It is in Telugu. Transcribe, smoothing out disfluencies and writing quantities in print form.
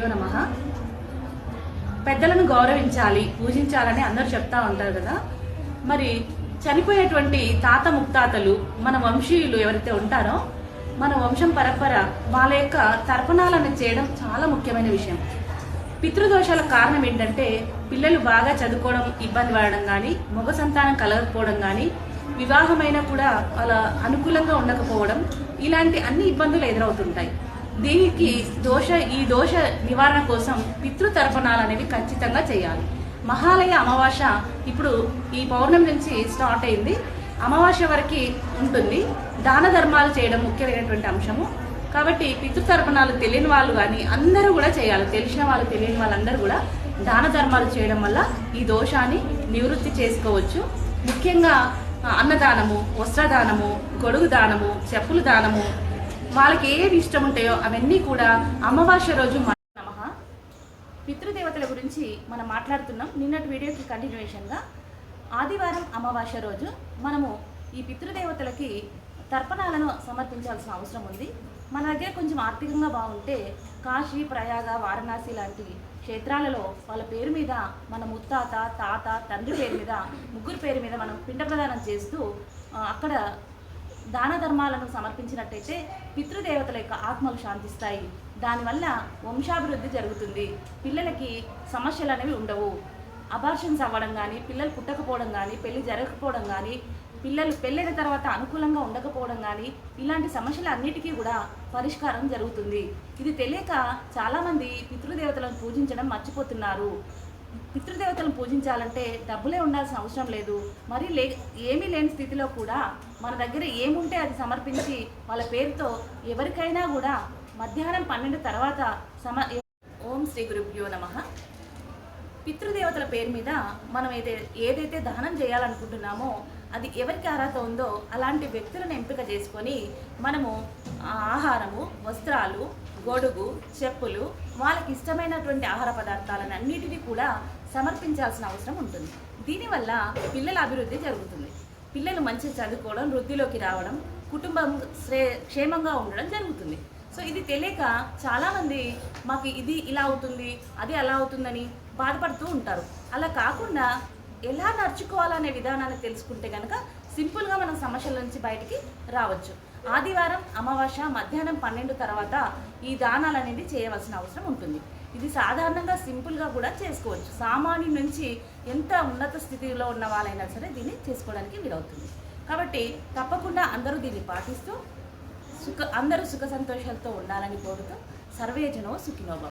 నమః. పెద్దలను గౌరవించాలి, పూజించాలని అందరూ చెప్తా ఉంటారు కదా. మరి చనిపోయేటువంటి తాత ముత్తాతలు మన వంశీయులు ఎవరైతే ఉంటారో మన వంశం పరంపర వాళ్ళ యొక్క తర్పణాలను చేయడం చాలా ముఖ్యమైన విషయం. పితృదోషాల కారణం ఏంటంటే పిల్లలు బాగా చదువుకోవడం ఇబ్బంది పడడం కానీ, మగ సంతానం కలగకపోవడం కానీ, వివాహమైన కూడా వాళ్ళ అనుకూలంగా ఉండకపోవడం, ఇలాంటి అన్ని ఇబ్బందులు ఎదురవుతుంటాయి. దీనికి ఈ దోష నివారణ కోసం పితృతర్పణాలు అనేవి ఖచ్చితంగా చేయాలి. మహాలయ అమావాస్య ఇప్పుడు ఈ పౌర్ణమి నుంచి స్టార్ట్ అయింది, అమావాస్య వరకు ఉంటుంది. దాన ధర్మాలు చేయడం ముఖ్యమైనటువంటి అంశము. కాబట్టి పితృతర్పణాలు తెలియని వాళ్ళు కానీ అందరూ కూడా చేయాలి. తెలిసిన వాళ్ళు తెలియని వాళ్ళందరూ కూడా దాన ధర్మాలు చేయడం వల్ల ఈ దోషాన్ని నివృత్తి చేసుకోవచ్చు. ముఖ్యంగా అన్నదానము, వస్త్రదానము, గొడుగు దానము, చెప్పుల దానము, వాళ్ళకి ఏవి ఇష్టం ఉంటాయో అవన్నీ కూడా అమావాస్య రోజు. నమః. పితృదేవతల గురించి మనం మాట్లాడుతున్నాం. నిన్నటి వీడియోకి కంటిన్యూషన్గా ఆదివారం అమావాస్య రోజు మనము ఈ పితృదేవతలకి తర్పణాలను సమర్పించాల్సిన అవసరం ఉంది. మన దగ్గర కొంచెం ఆర్థికంగా బాగుంటే కాశీ, ప్రయాగ, వారణాసి లాంటి క్షేత్రాలలో వాళ్ళ పేరు మీద మన ముత్తాత, తాత, తండ్రి పేరు మీద, ముగ్గురు పేరు మీద మనం పిండ ప్రదానం చేస్తూ అక్కడ దాన ధర్మాలను సమర్పించినట్టయితే పితృదేవతల యొక్క ఆత్మలు శాంతిస్తాయి. దానివల్ల వంశాభివృద్ధి జరుగుతుంది. పిల్లలకి సమస్యలు అనేవి ఉండవు. అబార్షన్స్ అవ్వడం కానీ, పిల్లలు పుట్టకపోవడం కానీ, పెళ్లి జరగకపోవడం కానీ, పిల్లలు పెళ్ళైన తర్వాత అనుకూలంగా ఉండకపోవడం కానీ, ఇలాంటి సమస్యలు అన్నిటికీ కూడా పరిష్కారం జరుగుతుంది. ఇది తెలియక చాలామంది పితృదేవతలను పూజించడం మర్చిపోతున్నారు. పితృదేవతలను పూజించాలంటే డబ్బులే ఉండాల్సిన అవసరం లేదు. మరి ఏమీ లేని స్థితిలో కూడా మన దగ్గర ఏముంటే అది సమర్పించి వాళ్ళ పేరుతో ఎవరికైనా కూడా మధ్యాహ్నం 12 తర్వాత ఓం శ్రీ గురుభ్యో నమః. పితృదేవతల పేరు మీద మనం ఏదైతే దానం చేయాలనుకుంటున్నామో అది ఎవరికి అర్హత ఉందో అలాంటి వ్యక్తులను ఎంపిక చేసుకొని మనము ఆహారము, వస్త్రాలు, గొడుగు, చెప్పులు, వాళ్ళకి ఇష్టమైనటువంటి ఆహార పదార్థాలను అన్నిటినీ కూడా సమర్పించాల్సిన అవసరం ఉంటుంది. దీనివల్ల పిల్లల అభివృద్ధి జరుగుతుంది. పిల్లలు మంచిగా చదువుకోవడం, వృద్ధిలోకి రావడం, కుటుంబం క్షేమంగా ఉండడం జరుగుతుంది. సో ఇది తెలియక చాలామంది మాకు ఇది ఇలా అవుతుంది, అది అలా అవుతుందని బాధపడుతూ ఉంటారు. అలా కాకుండా ఎలా నడుచుకోవాలనే విధానాన్ని తెలుసుకుంటే కనుక సింపుల్గా మనం సమస్యల నుంచి బయటికి రావచ్చు. ఆదివారం అమావాస్య మధ్యాహ్నం 12 తర్వాత ఈ దానాలు అనేది చేయవలసిన అవసరం ఉంటుంది. ఇది సాధారణంగా సింపుల్గా కూడా చేసుకోవచ్చు. సామాన్యుడి నుంచి ఎంత ఉన్నత స్థితిలో ఉన్న వాళ్ళైనా సరే దీన్ని చేసుకోవడానికి వీలవుతుంది. కాబట్టి తప్పకుండా అందరూ దీన్ని పాటిస్తూ అందరూ సుఖ సంతోషాలతో ఉండాలని కోరుతూ సర్వేజనో సుఖినో భవ.